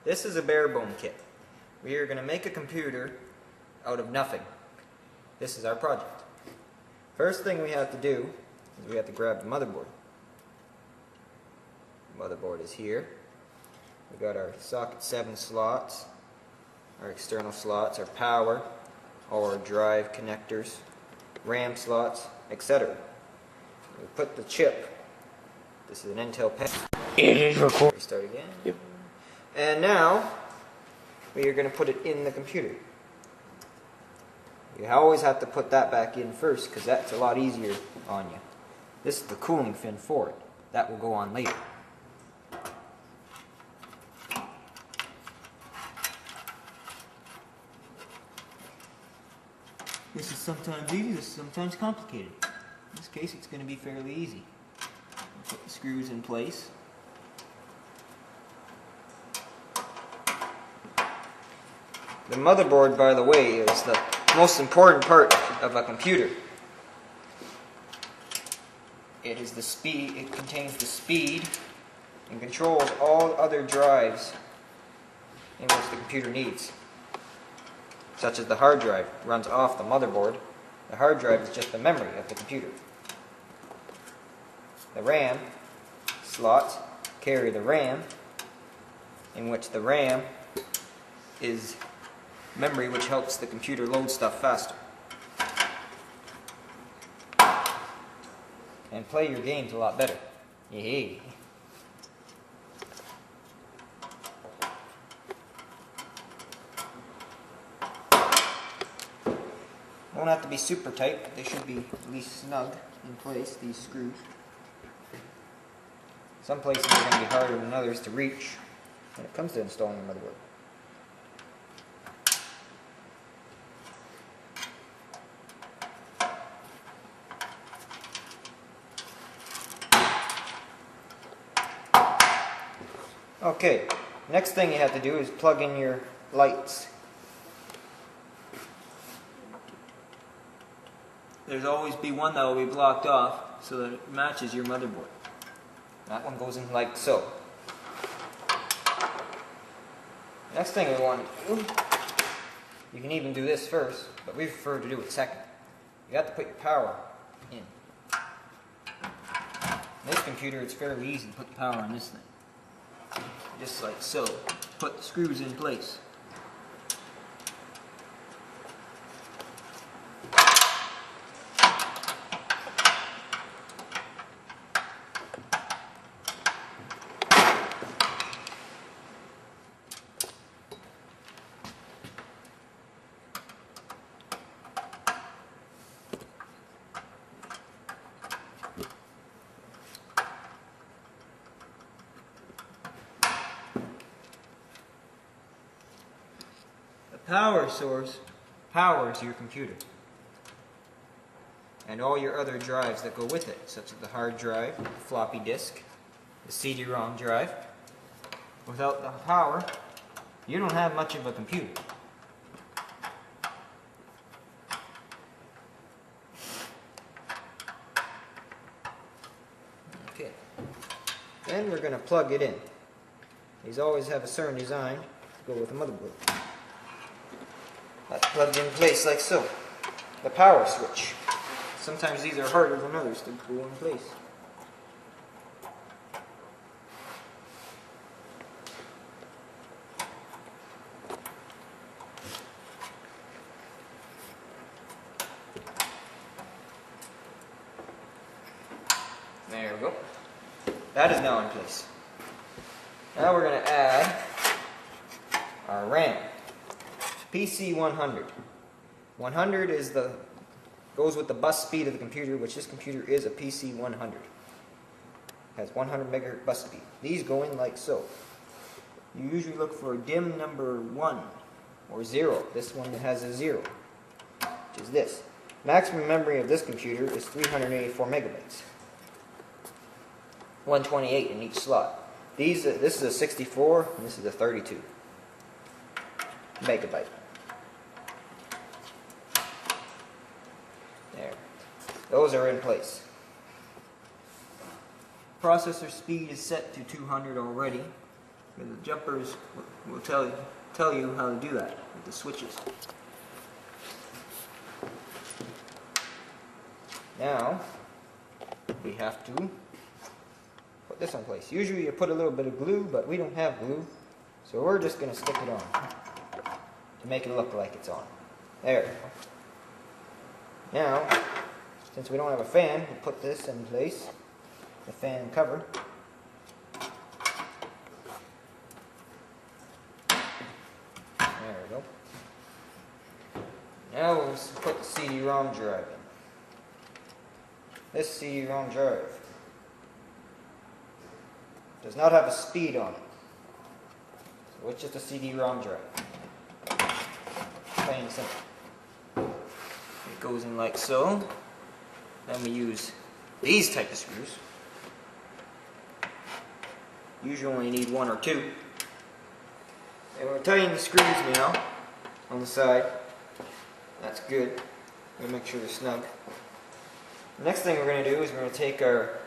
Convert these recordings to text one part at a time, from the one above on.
This is a bare bone kit. We are going to make a computer out of nothing. This is our project. First thing we have to do is we have to grab the motherboard. The motherboard is here. We got our socket 7 slots, our external slots, our power, all our drive connectors, RAM slots, etc. We put the chip. This is an Intel pen. It is recording. Restart again. Yep. And now we are going to put it in the computer. You always have to put that back in first because that's a lot easier on you. This is the cooling fin for it. That will go on later. This is sometimes easy, this is sometimes complicated. In this case, it's going to be fairly easy. Put the screws in place. The motherboard, by the way, is the most important part of a computer. It is the speed, it contains the speed and controls all other drives in which the computer needs. Such as the hard drive runs off the motherboard. The hard drive is just the memory of the computer. The RAM slots carry the RAM, in which the RAM is memory which helps the computer load stuff faster. And play your games a lot better. Yay. Won't have to be super tight, but they should be at least snug in place, these screws. Some places are going to be harder than others to reach when it comes to installing a motherboard. Okay, next thing you have to do is plug in your lights. There's always be one that will be blocked off so that it matches your motherboard. That one goes in like so. Next thing we want to do, you can even do this first, but we prefer to do it second. You have to put your power in. In this computer, it's fairly easy to put the power on this thing. Just like so. Put the screws in place. Power source powers your computer and all your other drives that go with it, such as the hard drive, the floppy disk, the CD-ROM drive. Without the power, you don't have much of a computer. Okay, then we're going to plug it in. These always have a certain design to go with the motherboard. That's plugged in place like so. The power switch. Sometimes these are harder than others to go in place. There we go. That is now in place. Now we're going to add our RAM. PC 100. 100 is goes with the bus speed of the computer, which this computer is a PC 100. Has 100 megahertz bus speed. These go in like so. You usually look for a DIMM number 1 or 0. This one has a 0, which is this. Maximum memory of this computer is 384 megabytes. 128 in each slot. This is a 64 and this is a 32 megabyte. There. Those are in place. Processor speed is set to 200 already. And the jumpers will tell you how to do that with the switches. Now we have to put this in place. Usually you put a little bit of glue, but we don't have glue, so we're just going to stick it on to make it look like it's on. There. Now, since we don't have a fan, we'll put this in place, the fan cover. There we go. Now we'll put the CD-ROM drive in. This CD-ROM drive does not have a speed on it, so it's just a CD-ROM drive. Plain and simple. It goes in like so. Then we use these type of screws. Usually only need one or two. And we're tightening the screws now on the side. That's good. We'll make sure they're snug. The next thing we're going to do is we're going to take our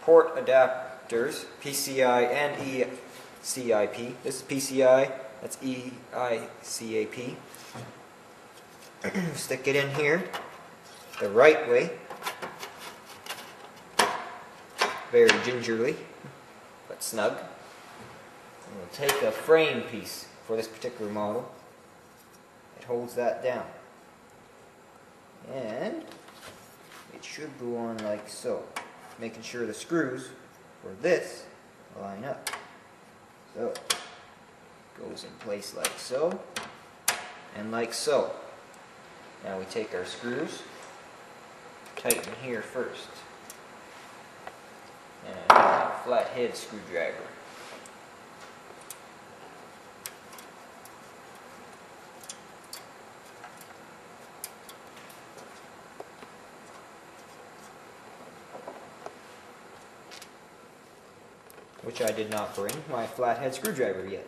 port adapters, PCI and ECIP. This is PCI, that's EICAP. Stick it in here the right way, very gingerly, but snug. And we'll take a frame piece for this particular model. It holds that down. And it should go on like so, making sure the screws for this line up. So, it goes in place like so, and like so. Now we take our screws, tighten here first, and a flathead screwdriver. Which I did not bring my flathead screwdriver yet.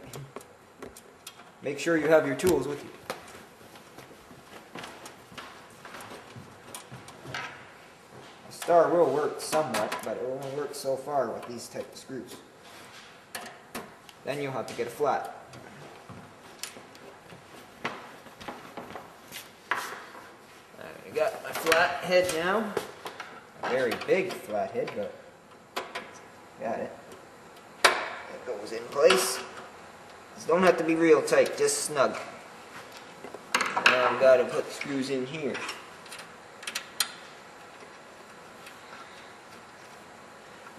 Make sure you have your tools with you. A star will work somewhat, but it only works so far with these type of screws. Then you'll have to get a flat. I got my flathead now. A very big flathead, but got it. It goes in place. This don't have to be real tight, just snug. Now I've got to put the screws in here.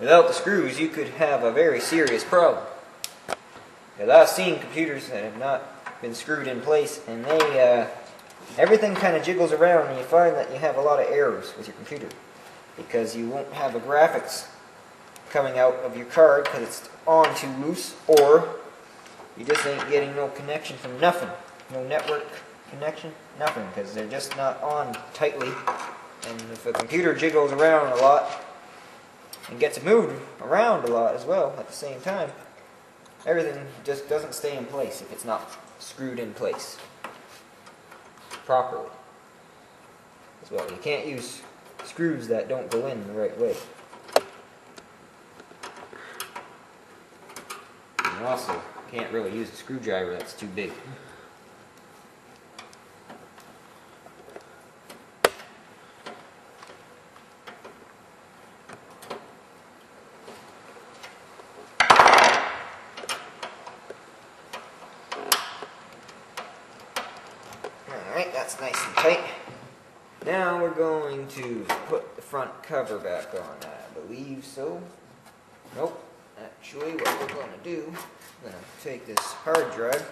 Without the screws, you could have a very serious problem. Because I've seen computers that have not been screwed in place, and they everything kind of jiggles around, and you find that you have a lot of errors with your computer because you won't have a graphics coming out of your card because it's on too loose, or you just ain't getting no connection from nothing, no network connection, nothing, because they're just not on tightly. And if a computer jiggles around a lot and gets moved around a lot as well at the same time, everything just doesn't stay in place if it's not screwed in place properly as well. You can't use screws that don't go in the right way. You also can't really use a screwdriver that's too big. Alright, that's nice and tight. Now we're going to put the front cover back on. I believe so. Nope. Actually, what we're going to do, I'm going to take this hard drive,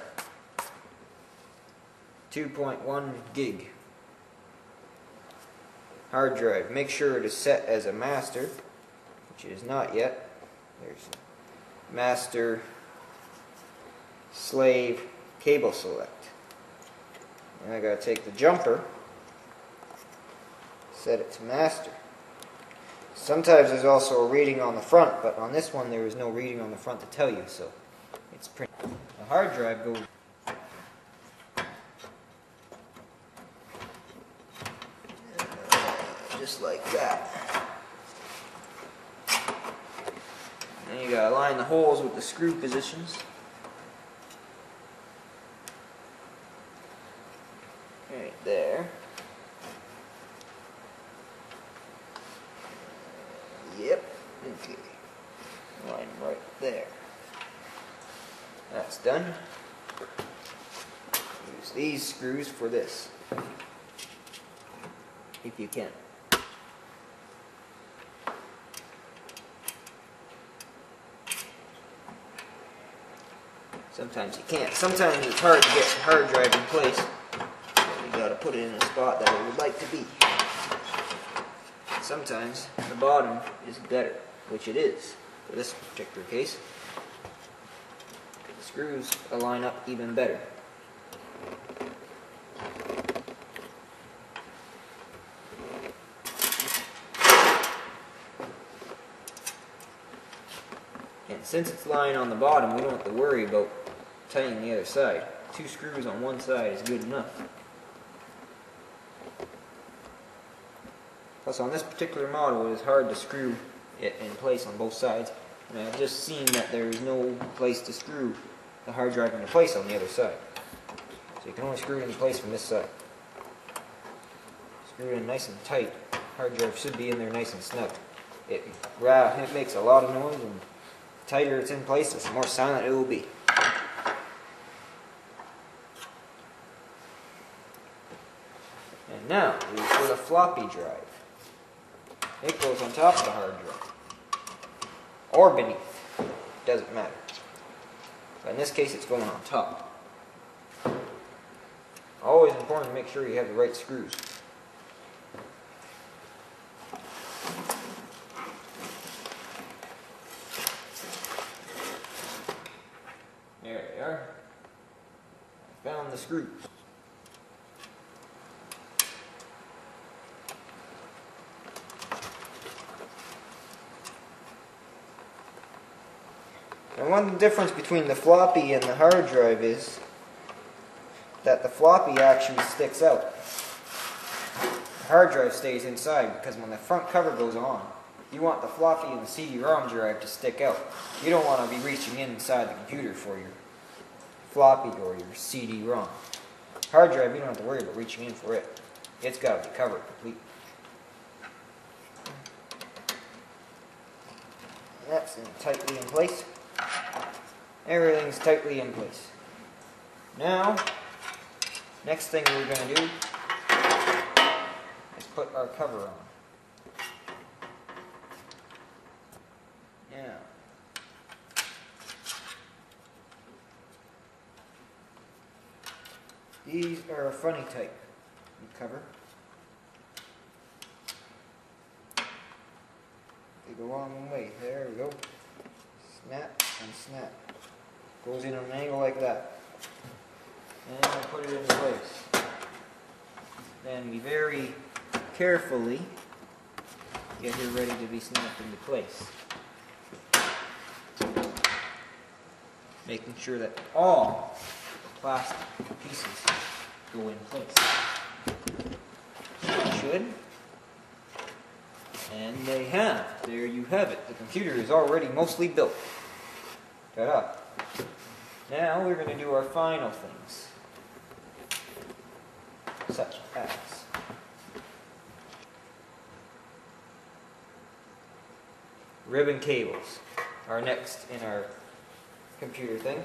2.1 gig hard drive. Make sure it is set as a master, which it is not yet. There's master, slave, cable select. And I got to take the jumper, set it to master. Sometimes there's also a reading on the front, but on this one there is no reading on the front to tell you, so it's pretty. The hard drive goes just like that. Then you gotta line the holes with the screw positions. Right there. Yep. Okay. Line right there. That's done. Use these screws for this, if you can. Sometimes you can't. Sometimes it's hard to get the hard drive in place. So you gotta put it in a spot that it would like to be. Sometimes the bottom is better, which it is for this particular case. The screws align up even better. And since it's lying on the bottom, we don't have to worry about tightening the other side. 2 screws on one side is good enough. Plus, on this particular model, it is hard to screw it in place on both sides. And I've just seen that there is no place to screw the hard drive into place on the other side. So you can only screw it in place from this side. Screw it in nice and tight. Hard drive should be in there nice and snug. It makes a lot of noise, and the tighter it's in place, the more silent it will be. And now, for the floppy drive. It goes on top of the hard drive. Or beneath. Doesn't matter. But in this case, it's going on top. Always important to make sure you have the right screws. There they are. I found the screws. And one difference between the floppy and the hard drive is that the floppy actually sticks out. The hard drive stays inside because when the front cover goes on, you want the floppy and the CD-ROM drive to stick out. You don't want to be reaching inside the computer for your floppy or your CD-ROM. Hard drive, you don't have to worry about reaching in for it. It's got to be covered completely. That's tightly in place. Everything's tightly in place. Now, next thing we're going to do is put our cover on. Now, these are a funny type of cover. They go on one way. There we go. Snap and snap. Goes in on an angle like that. And I put it into place. Then we very carefully get it ready to be snapped into place. Making sure that all the plastic pieces go in place. They should. And they have. There you have it. The computer is already mostly built. Ta-da. Now we're going to do our final things. Such as ribbon cables are next in our computer thing.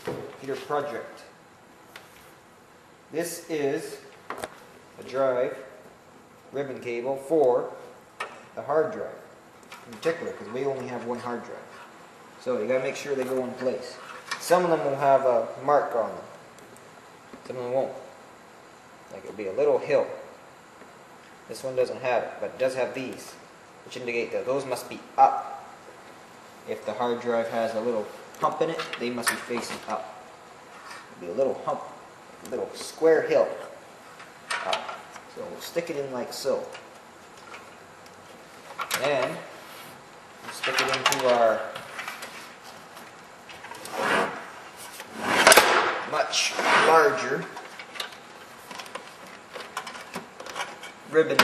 Computer project. This is a drive ribbon cable for the hard drive in particular, because we only have one hard drive. So you gotta make sure they go in place. Some of them will have a mark on them. Some of them won't. Like it'll be a little hill. This one doesn't have it, but it does have these, which indicate that those must be up. If the hard drive has a little hump in it, they must be facing up. It'll be a little hump, a little square hill up. So we'll stick it in like so. And we'll stick it into our much larger ribbon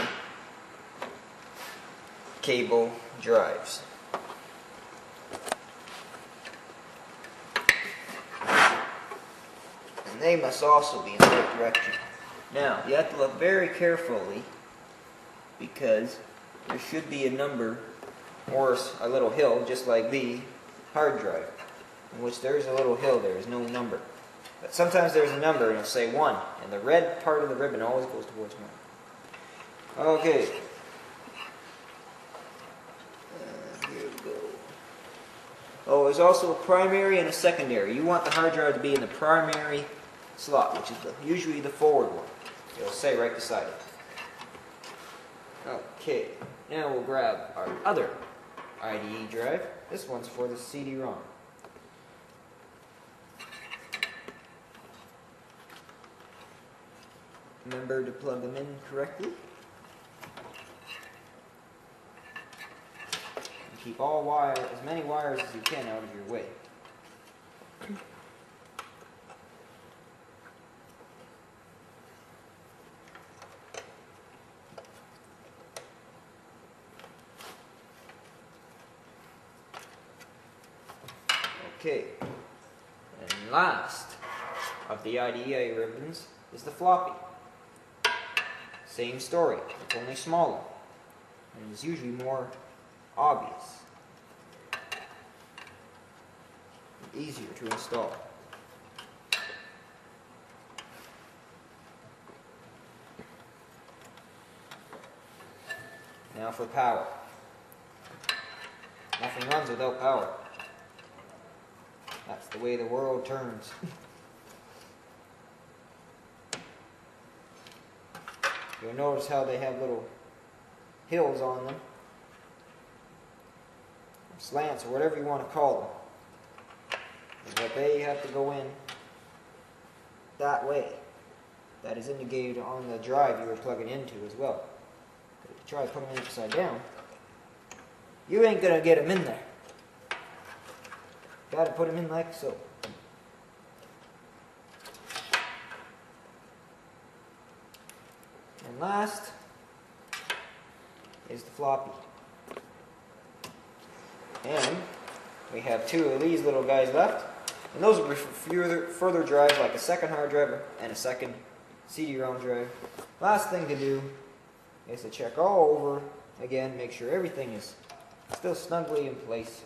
cable drives. And they must also be in the right direction. Now, you have to look very carefully because there should be a number or a little hill, just like the hard drive, in which there's a little hill, there is no number. But sometimes there's a number and it'll say 1, and the red part of the ribbon always goes towards 1. Okay. Here we go. Oh, there's also a primary and a secondary. You want the hard drive to be in the primary slot, which is usually the forward one. It'll say right beside it. Okay, now we'll grab our other IDE drive. This one's for the CD-ROM. Remember to plug them in correctly. And keep all wires, as many wires as you can out of your way. Okay, and last of the IDE ribbons is the floppy. Same story, it's only smaller, and it's usually more obvious, and easier to install. Now for power. Nothing runs without power. That's the way the world turns. You'll notice how they have little hills on them, or slants, or whatever you want to call them. But they have to go in that way. That is indicated on the drive you were plugging into as well. If you try to put them upside down, you ain't going to get them in there. Got to put them in like so. And last is the floppy. And we have 2 of these little guys left. And those will be for further drives, like a second hard drive and a second CD-ROM drive. Last thing to do is to check all over again, make sure everything is still snugly in place.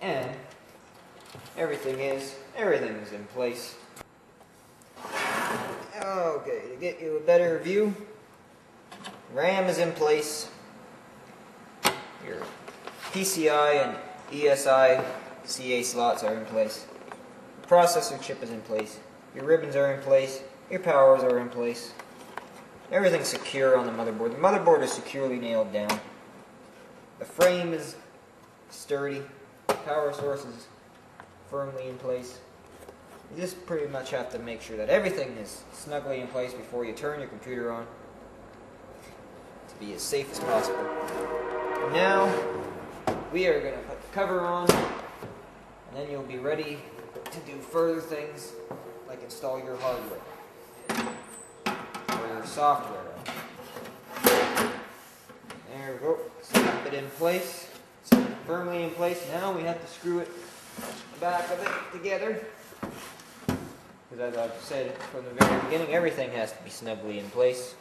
And everything is in place. Okay, to get you a better view, RAM is in place. Your PCI and ESI CA slots are in place. Processor chip is in place. Your ribbons are in place. Your powers are in place. Everything's secure on the motherboard. The motherboard is securely nailed down. The frame is sturdy. Power source is firmly in place. You just pretty much have to make sure that everything is snugly in place before you turn your computer on to be as safe as possible. And now we are going to put the cover on, and then you'll be ready to do further things like install your hardware or your software. There we go. Snap it in place. Firmly in place. Now we have to screw it, the back of it together. Because as I've said from the very beginning, everything has to be snugly in place.